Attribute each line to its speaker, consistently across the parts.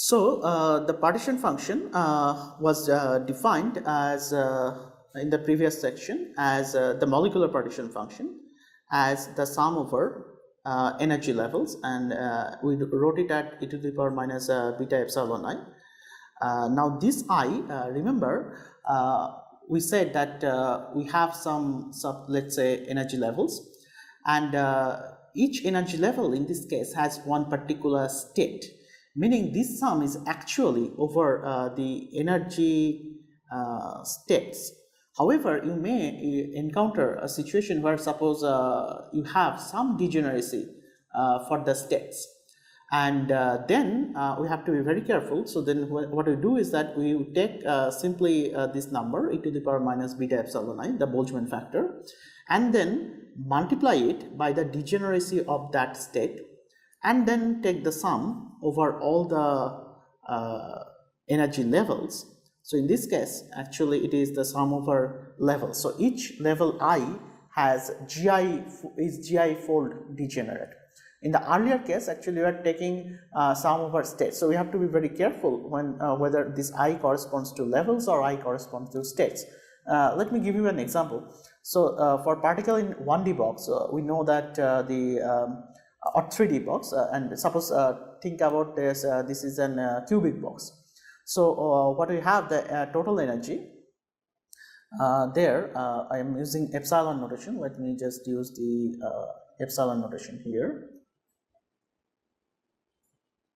Speaker 1: The partition function was defined as in the previous section as the molecular partition function as the sum over energy levels, and we wrote it at e to the power minus beta epsilon I. Now this I, remember, we said that we have some let's say energy levels, and each energy level in this case has one particular state, meaning this sum is actually over the energy states. However, you may encounter a situation where suppose you have some degeneracy for the states, and then we have to be very careful. So then what we do is that we take simply this number e to the power minus beta epsilon I, the Boltzmann factor, and then multiply it by the degeneracy of that state, and then take the sum over all the energy levels. So in this case, actually it is the sum over levels. So each level I has GI fold degenerate. In the earlier case, actually we are taking sum over states. So we have to be very careful when whether this I corresponds to levels or I corresponds to states. Let me give you an example. So for particle in 1D box, we know that or 3D box, and suppose think about this, this is an cubic box. So what we have, the total energy there, I am using epsilon notation. Let me just use the epsilon notation here.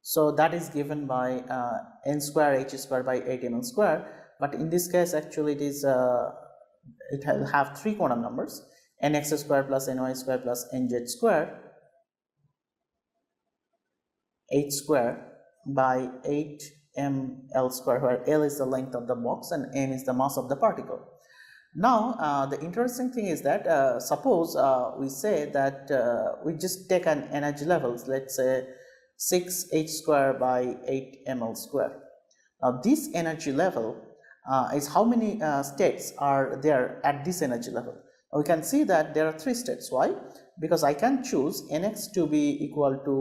Speaker 1: So that is given by n square h square by 8 ml square, but in this case actually it is it will have three quantum numbers, nx square plus ny square plus nz square h square by 8 ml square, where L is the length of the box and m is the mass of the particle. Now the interesting thing is that suppose we say that we just take an energy levels, let's say 6 h square by 8 ml square. Now this energy level is how many states are there at this energy level. We can see that there are three states. Why? Because I can choose nx to be equal to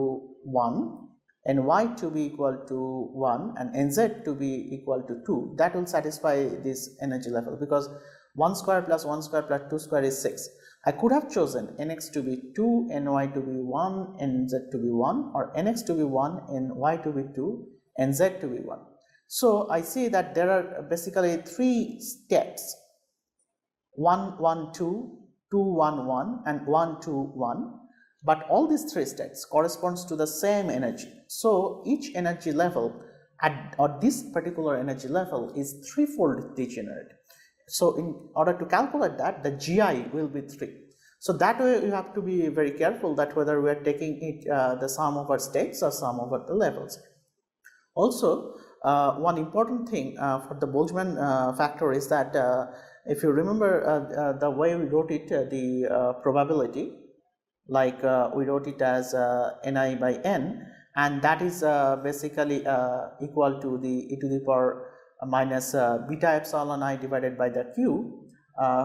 Speaker 1: 1, ny to be equal to 1, and nz to be equal to 2. That will satisfy this energy level, because 1 square plus 1 square plus 2 square is 6. I could have chosen nx to be 2, ny to be 1, nz to be 1, or nx to be 1, ny to be 2, nz to be 1. So I see that there are basically three states: 1, 1, 2, 2, 1, 1, and 1, 2, 1. But all these three states corresponds to the same energy. So each energy level or this particular energy level is threefold degenerate. So in order to calculate that, the GI will be 3. So that way you have to be very careful that whether we are taking it the sum over states or sum over the levels. Also, one important thing for the Boltzmann factor is that if you remember the way we wrote it, the probability, like we wrote it as ni by n, and that is basically equal to the e to the power minus beta epsilon I divided by the q,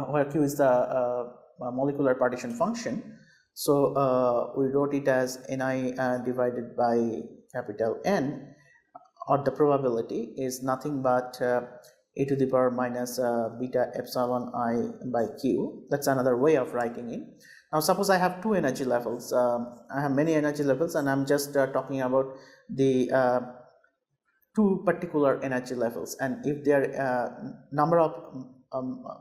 Speaker 1: where q is the molecular partition function. So we wrote it as ni divided by capital N, or the probability is nothing but e to the power minus beta epsilon I by q. That's another way of writing it. Now suppose I have two energy levels. I have many energy levels, and I'm just talking about the two particular energy levels, and if their number of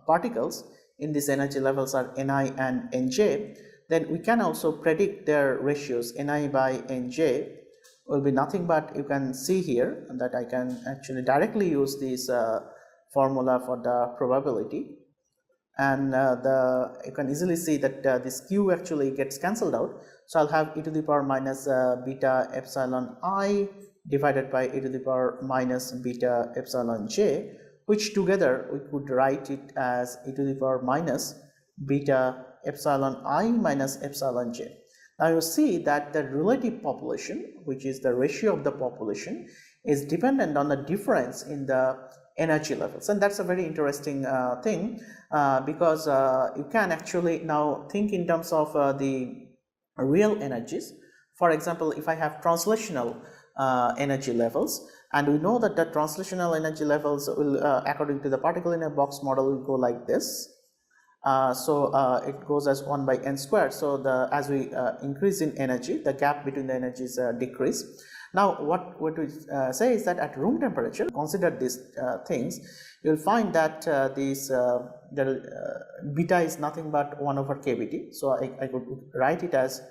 Speaker 1: particles in these energy levels are ni and nj, then we can also predict their ratios. Ni by nj will be nothing but, you can see here that I can actually directly use this formula for the probability, and you can easily see that this q actually gets cancelled out. So I'll have e to the power minus beta epsilon I divided by e to the power minus beta epsilon j, which together we could write it as e to the power minus beta epsilon I minus epsilon j. Now you see that the relative population, which is the ratio of the population, is dependent on the difference in the energy levels, and that's a very interesting thing, because you can actually now think in terms of the real energies. For example, if I have translational energy levels, And we know that the translational energy levels will, according to the particle in a box model, will go like this. It goes as 1 by n squared. So as we increase in energy, the gap between the energies decrease. Now what we say is that at room temperature, consider these things, you will find that beta is nothing but 1 over kBt. So I could write it as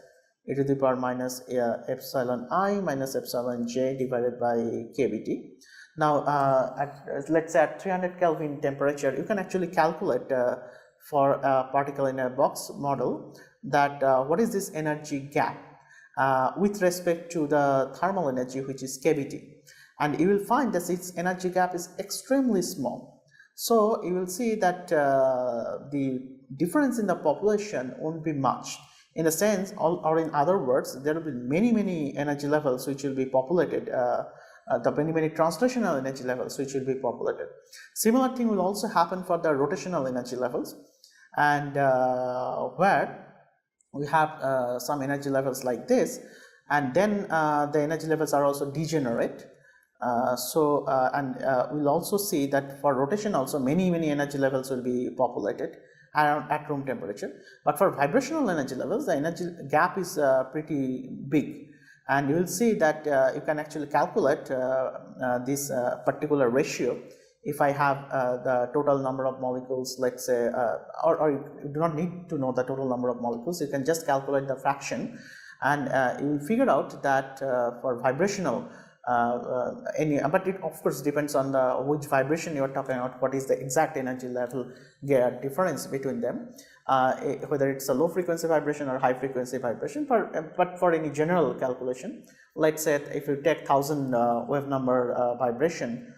Speaker 1: e to the power minus epsilon I minus epsilon j divided by kBt. Now let's say at 300 Kelvin temperature, you can actually calculate for a particle in a box model that what is this energy gap with respect to the thermal energy, which is kBt, and you will find that its energy gap is extremely small. So you will see that the difference in the population won't be much. In a sense, or in other words, there will be many energy levels which will be populated, the many translational energy levels which will be populated. Similar thing will also happen for the rotational energy levels, and where we have some energy levels like this, and then the energy levels are also degenerate. We'll also see that for rotation also many energy levels will be populated at room temperature. But for vibrational energy levels, the energy gap is pretty big, and you will see that you can actually calculate this particular ratio. If I have the total number of molecules, let's say, or you do not need to know the total number of molecules, you can just calculate the fraction, and you will figure out that for vibrational but it of course depends on which vibration you are talking about, what is the exact energy level difference between them, whether it's a low frequency vibration or high frequency vibration. But for any general calculation, let's say if you take 1000 wave number vibration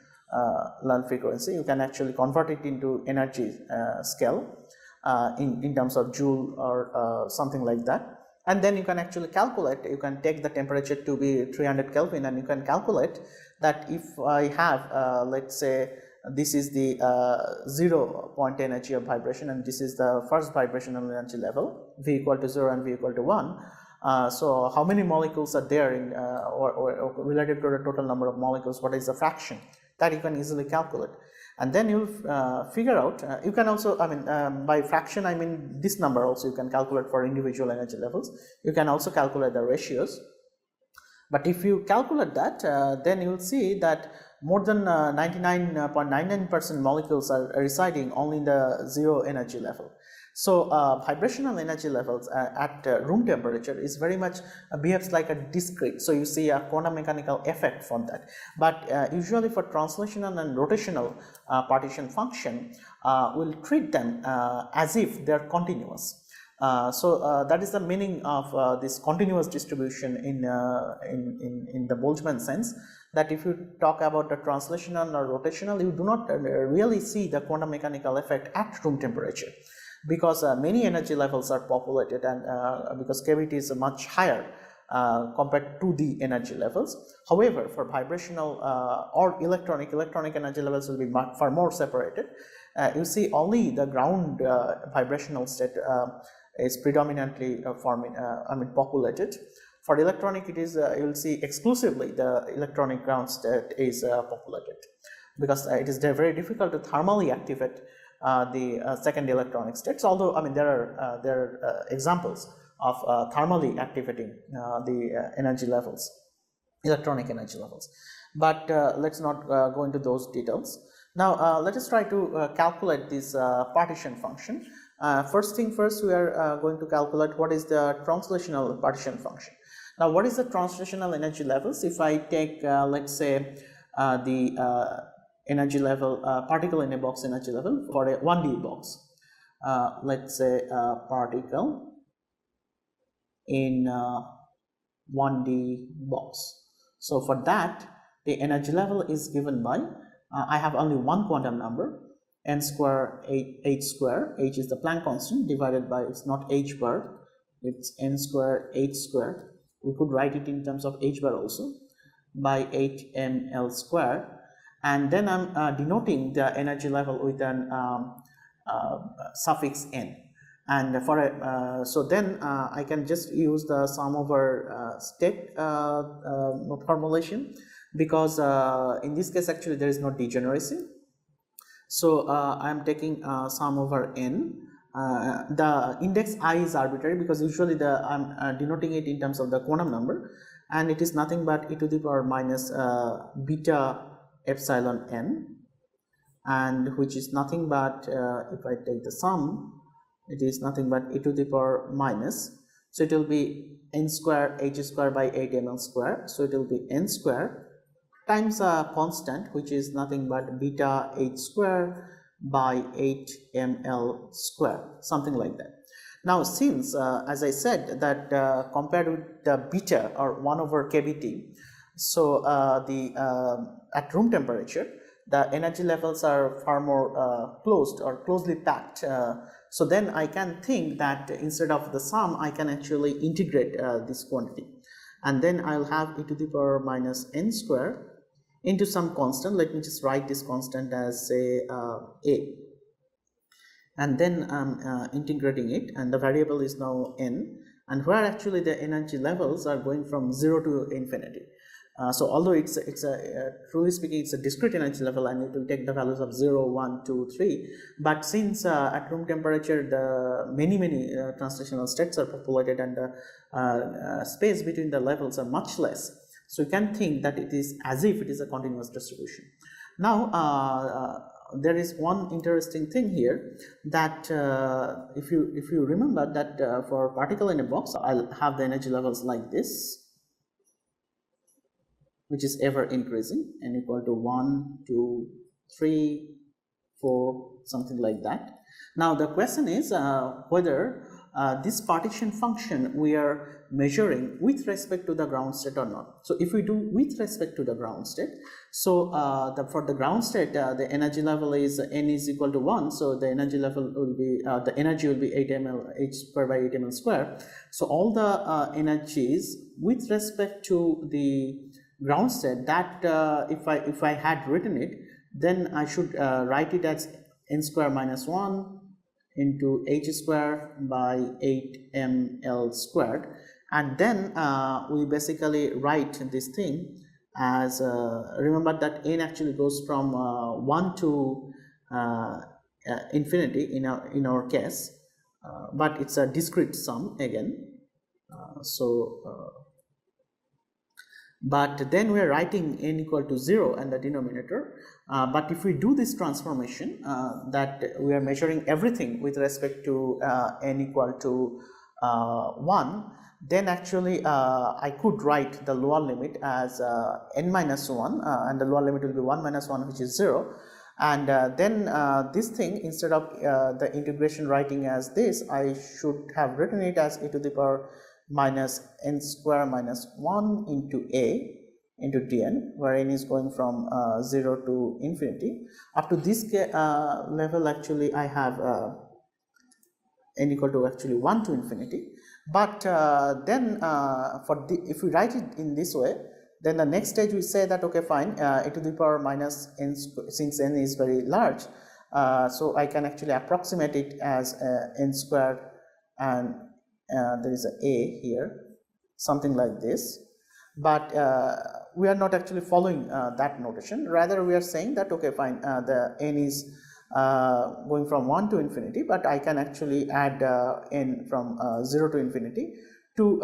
Speaker 1: learn frequency, you can actually convert it into energy scale in terms of joule or something like that. And then you can actually calculate, you can take the temperature to be 300 Kelvin, and you can calculate that if I have let's say this is the 0 point energy of vibration, and this is the first vibrational energy level, V equal to 0 and V equal to 1. So how many molecules are there in or related to the total number of molecules, what is the fraction, that you can easily calculate. And then you'll figure out, you can also, by fraction I mean this number also you can calculate for individual energy levels. You can also calculate the ratios. But if you calculate that, then you will see that more than 99.99% molecules are residing only in the 0 energy level. So vibrational energy levels at room temperature is very much behaves like a discrete. So you see a quantum mechanical effect from that. But usually for translational and rotational partition function, we'll treat them as if they are continuous. That is the meaning of this continuous distribution in the Boltzmann sense, that if you talk about the translational or rotational, you do not really see the quantum mechanical effect at room temperature, because many energy levels are populated, and because kBt is much higher compared to the energy levels. However, for vibrational or electronic energy levels will be far more separated. You see only the ground vibrational state is predominantly populated. For electronic, it is you will see exclusively the electronic ground state is populated, because it is very difficult to thermally activate the second electronic states, although there are examples of thermally activating the energy levels, electronic energy levels. But let's not go into those details. Now let us try to calculate this partition function. First thing first, we are going to calculate what is the translational partition function. Now what is the translational energy levels? If I take let's say the energy level, particle in a box energy level for a 1D box, let's say particle in 1D box. So for that, the energy level is given by I have only one quantum number, n square h square. H is the Planck constant, divided by, it's not h bar, it's n square h square. We could write it in terms of h bar also, by 8ml square. And then I'm denoting the energy level with an suffix n. And for a, so then I can just use the sum over state formulation, because in this case actually there is no degeneracy. So I am taking sum over n. The index I is arbitrary because usually I am denoting it in terms of the quantum number, and it is nothing but e to the power minus beta epsilon n, and which is nothing but if I take the sum, it is nothing but e to the power minus, so it will be n square h square by 8 ml square, so it will be n square times a constant which is nothing but beta h square by 8 ml square, something like that. Now since as I said that compared with the beta or 1 over kBt, so at room temperature the energy levels are far more closed or closely packed, so then I can think that instead of the sum I can actually integrate this quantity, and then I'll have e to the power minus n square into some constant. Let me just write this constant as say a, and then I'm integrating it, and the variable is now n, and where actually the energy levels are going from 0 to infinity. So although it's a truly speaking it's a discrete energy level and it will take the values of 0, 1, 2, 3, but since at room temperature the many translational states are populated and the space between the levels are much less, so you can think that it is as if it is a continuous distribution. Now there is one interesting thing here, that if you remember that for particle in a box I'll have the energy levels like this, which is ever increasing, n equal to 1, 2, 3, 4, something like that. Now the question is whether this partition function we are measuring with respect to the ground state or not. So if we do with respect to the ground state, so for the ground state the energy level is n is equal to 1, so the energy level will be the energy will be 8 ml h square by 8 ml square. So all the energies with respect to the ground state, that if I had written it, then I should write it as n square minus 1 into h square by 8 ml squared, and then we basically write this thing as remember that n actually goes from 1 to infinity in our case, but it's a discrete sum again, but then we are writing n equal to 0 and the denominator, but if we do this transformation that we are measuring everything with respect to n equal to 1, then actually I could write the lower limit as n minus 1 and the lower limit will be 1 minus 1, which is 0, and then this thing, instead of the integration writing as this, I should have written it as e to the power minus n square minus 1 into a into dn, where n is going from 0 to infinity. Up to this level actually I have n equal to actually 1 to infinity, but then if we write it in this way, then the next stage we say that okay fine, e to the power minus n, since n is very large, so I can actually approximate it as n squared, and there is a here, something like this, but we are not actually following that notation. Rather we are saying that okay fine, the n is going from 1 to infinity, but I can actually add n from 0 to infinity to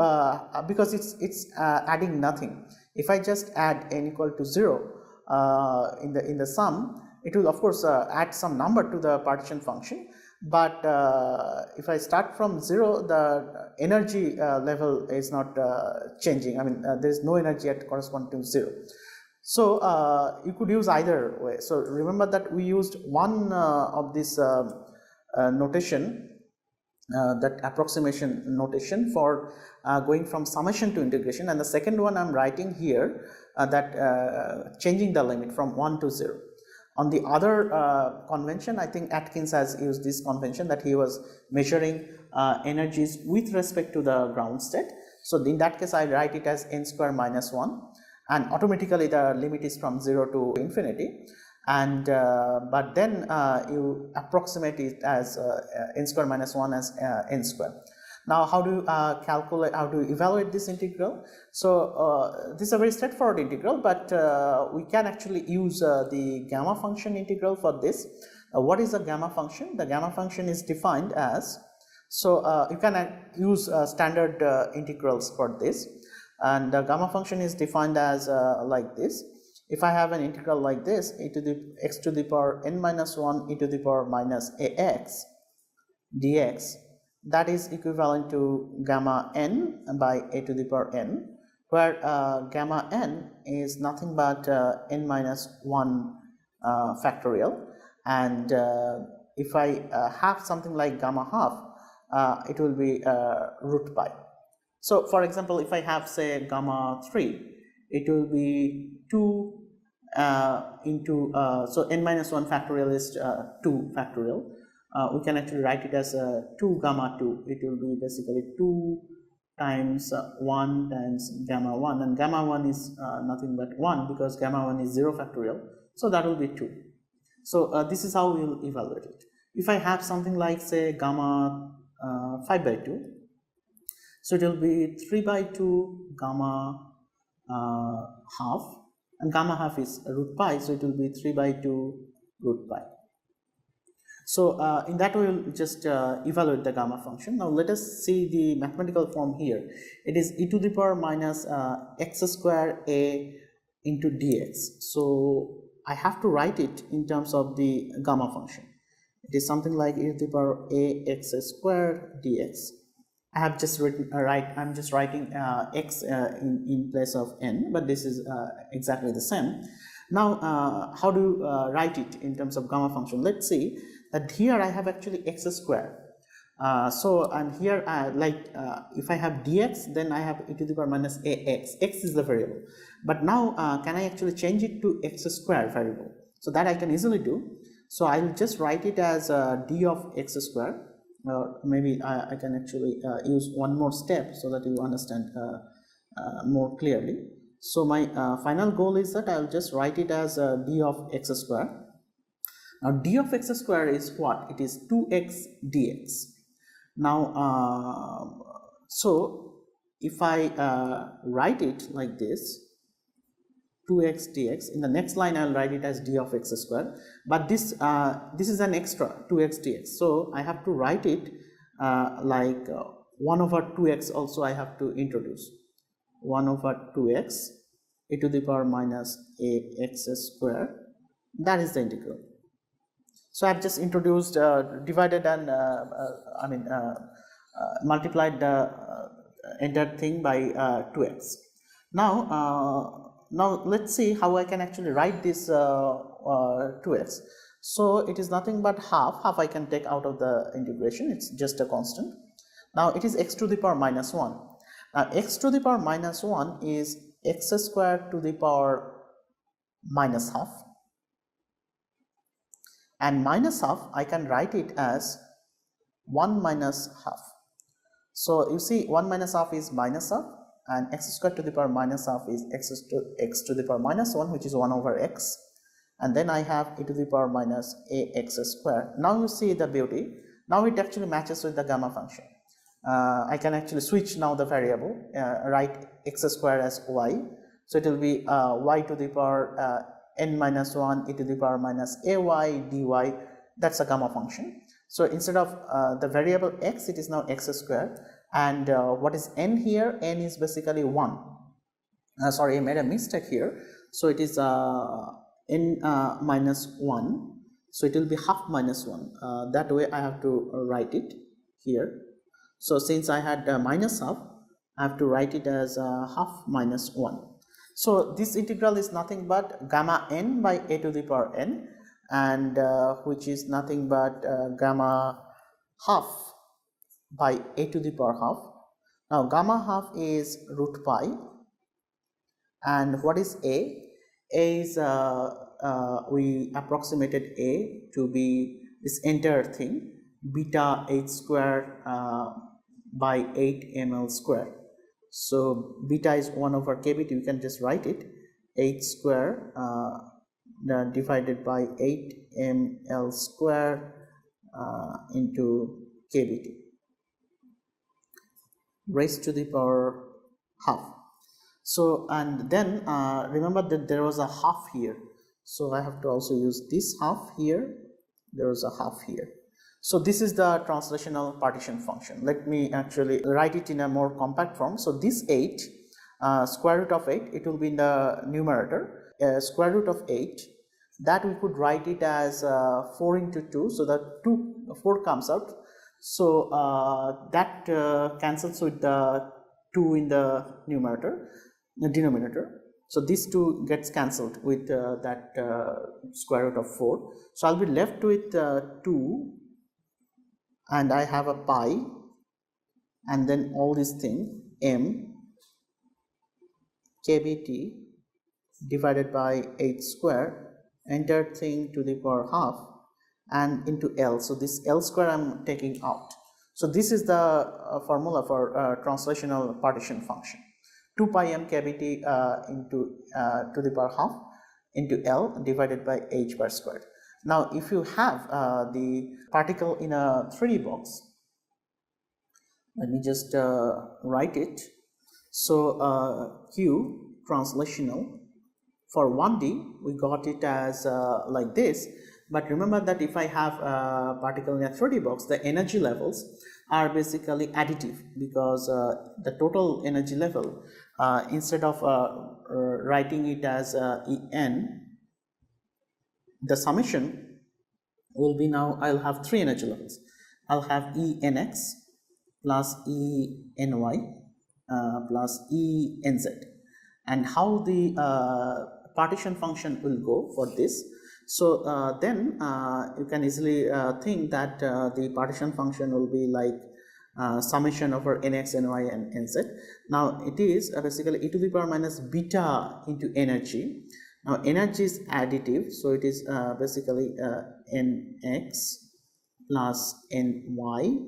Speaker 1: because it's adding nothing. If I just add n equal to 0 in the sum, it will of course add some number to the partition function, but if I start from 0, the energy level is not changing. I mean there is no energy at corresponding to 0. So you could use either way. So remember that we used one of this notation, that approximation notation for going from summation to integration, and the second one I am writing here that changing the limit from 1 to 0. On the other convention, I think Atkins has used this convention that he was measuring energies with respect to the ground state. So in that case I write it as n square minus 1, and automatically the limit is from 0 to infinity, and but then you approximate it as n square minus 1 as n square. Now, how do you calculate, how do you evaluate this integral? So this is a very straightforward integral, but we can actually use the gamma function integral for this. What is a gamma function? The gamma function is defined as, so you can use standard integrals for this, and the gamma function is defined as like this. If I have an integral like this, e to the x to the power n minus 1 e to the power minus ax dx, that is equivalent to gamma n by a to the power n, where gamma n is nothing but n minus 1 factorial, and if I have something like gamma half, it will be root pi. So for example, if I have say gamma 3, it will be 2 into so n minus 1 factorial is 2 factorial. We can actually write it as 2 gamma 2. It will be basically 2 times 1 times gamma 1, and gamma 1 is nothing but 1 because gamma 1 is 0 factorial, so that will be 2. So this is how we will evaluate it. If I have something like say gamma 5 by 2, so it will be 3 by 2 gamma half, and gamma half is root pi, so it will be 3 by 2 root pi. So in that way, we'll just evaluate the gamma function. Now let us see the mathematical form here. It is e to the power minus x square a into dx. So I have to write it in terms of the gamma function. It is something like e to the power a x square dx. I have just written I'm just writing x in place of n, but this is exactly the same. Now how do you write it in terms of gamma function? Let's see that here I have actually x square. So and here if I have dx, then I have e to the power minus ax. X is the variable, but now can I actually change it to x square variable? So that I can easily do. So I will just write it as d of x square. Maybe I can actually use one more step so that you understand more clearly. So my final goal is that I will just write it as d of x square. Now d of x square is what? It is 2x dx. Now so if I write it like this, 2x dx, in the next line I will write it as d of x square, but this is an extra 2x dx, so I have to write it like 1 over 2x also I have to introduce. 1 over 2x e to the power minus ax square, that is the integral. So I have just introduced divided and multiplied the entire thing by 2x. Now let's see how I can actually write this 2x. So it is nothing but half I can take out of the integration, it's just a constant. Now it is x to the power minus 1. Now x to the power minus 1 is x squared to the power minus half, and minus half I can write it as 1 minus half. So you see 1 minus half is minus half, and x squared to the power minus half is x to the power minus 1, which is 1 over x, and then I have e to the power minus ax square. Now you see the beauty. Now it actually matches with the gamma function. I can actually switch now the variable, write x square as y, so it will be y to the power n minus 1 e to the power minus ay dy. That's a gamma function. So instead of the variable x, it is now x square, and what is n here? N is basically 1. Sorry, I made a mistake here. So it is n minus 1, so it will be half minus 1. That way I have to write it here. So since I had minus half, I have to write it as half minus 1. So this integral is nothing but gamma n by a to the power n, and which is nothing but gamma half by a to the power half. Now gamma half is root pi, and what is a? A is we approximated a to be this entire thing, beta h square by 8 ml square. So beta is 1 over kbt. You can just write it h square divided by 8 ml square into kbt. raised to the power half. So, and then remember that there was a half here, so I have to also use this half here. There is a half here. So this is the translational partition function. Let me actually write it in a more compact form. So this 8, square root of 8, it will be in the numerator. Square root of 8, that we could write it as 4 into 2, so that 4 comes out. So that cancels with the 2 in the denominator. So this 2 gets cancelled with that square root of 4. So I'll be left with 2, and I have a pi, and then all these things m kbt divided by 8 square, entire thing to the power half, and into L. So this L square I'm taking out. So this is the formula for translational partition function. 2 pi m kbt into to the power half into L divided by h bar squared. Now if you have the particle in a 3D box, let me just write it. So Q translational for 1D we got it as like this, but remember that if I have a particle in a 3D box, the energy levels are basically additive, because the total energy level, instead of writing it as En, the summation will be, now I'll have 3 energy levels. I'll have Enx plus Eny plus Enz. And how the partition function will go for this. So then you can easily think that the partition function will be like summation over Nx, Ny and Nz. Now it is basically e to the power minus beta into energy. Now energy is additive, so it is basically Nx plus Ny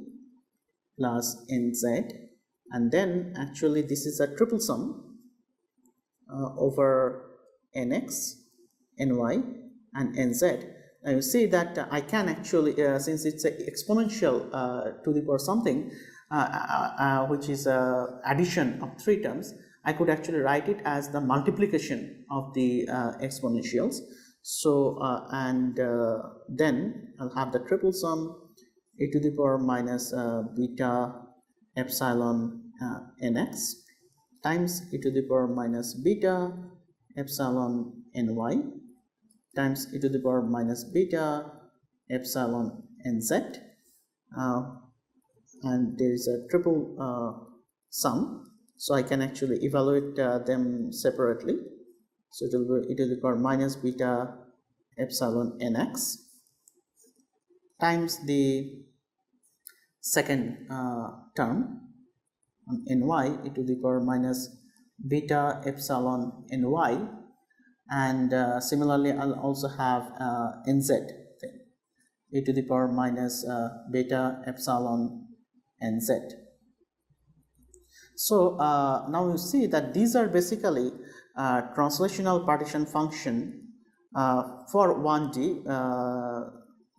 Speaker 1: plus Nz, and then actually this is a triple sum over Nx, Ny and Nz. Now you see that I can actually, since it's an exponential to the power something, which is addition of 3 terms, I could actually write it as the multiplication of the exponentials. So and then I'll have the triple sum e to the power minus beta epsilon nx times e to the power minus beta epsilon ny times e to the power minus beta epsilon nz, and there is a triple sum, so I can actually evaluate them separately. So it will be e to the power minus beta epsilon nx times the second term ny e to the power minus beta epsilon ny, and similarly I'll also have nz thing, e to the power minus beta epsilon nz. So now you see that these are basically translational partition function for 1D,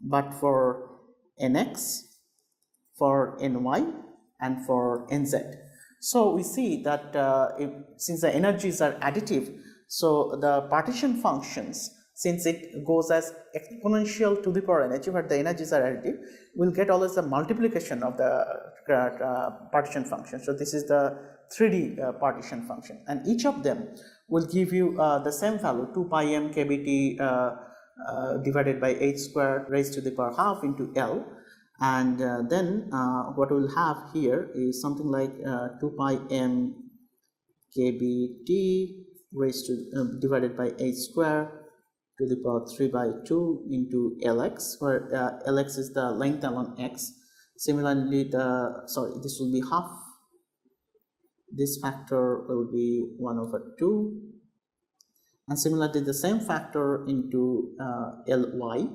Speaker 1: but for nx, for ny and for nz. So we see that since the energies are additive, so the partition functions, since it goes as exponential to the power energy where the energies are additive, we'll get always the multiplication of the partition function. So this is the 3D partition function, and each of them will give you the same value, 2 pi m kbt divided by h squared raised to the power half into L, and then what we'll have here is something like 2 pi m kbt raised to divided by h squared to the power 3 by 2 into Lx, where Lx is the length along x. Similarly, this will be half. This factor will be 1 over 2, and similarly the same factor into Ly,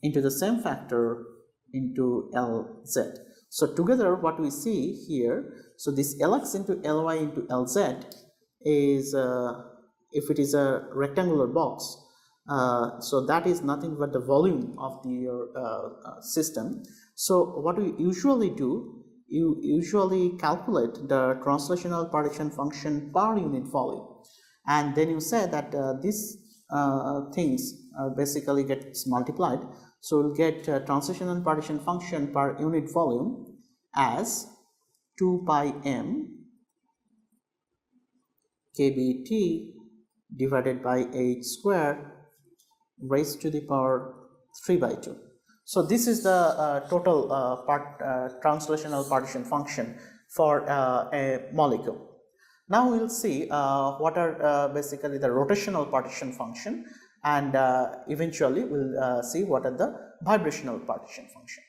Speaker 1: into the same factor into Lz. So together what we see here, so this Lx into Ly into Lz is, if it is a rectangular box, So that is nothing but the volume of your system. So what we usually do, you usually calculate the translational partition function per unit volume, and then you say that these things basically gets multiplied. So we'll get translational partition function per unit volume as 2 pi m kBt divided by h square raised to the power 3 by 2. So this is the total translational partition function for a molecule. Now we will see what are basically the rotational partition function, and eventually we will see what are the vibrational partition function.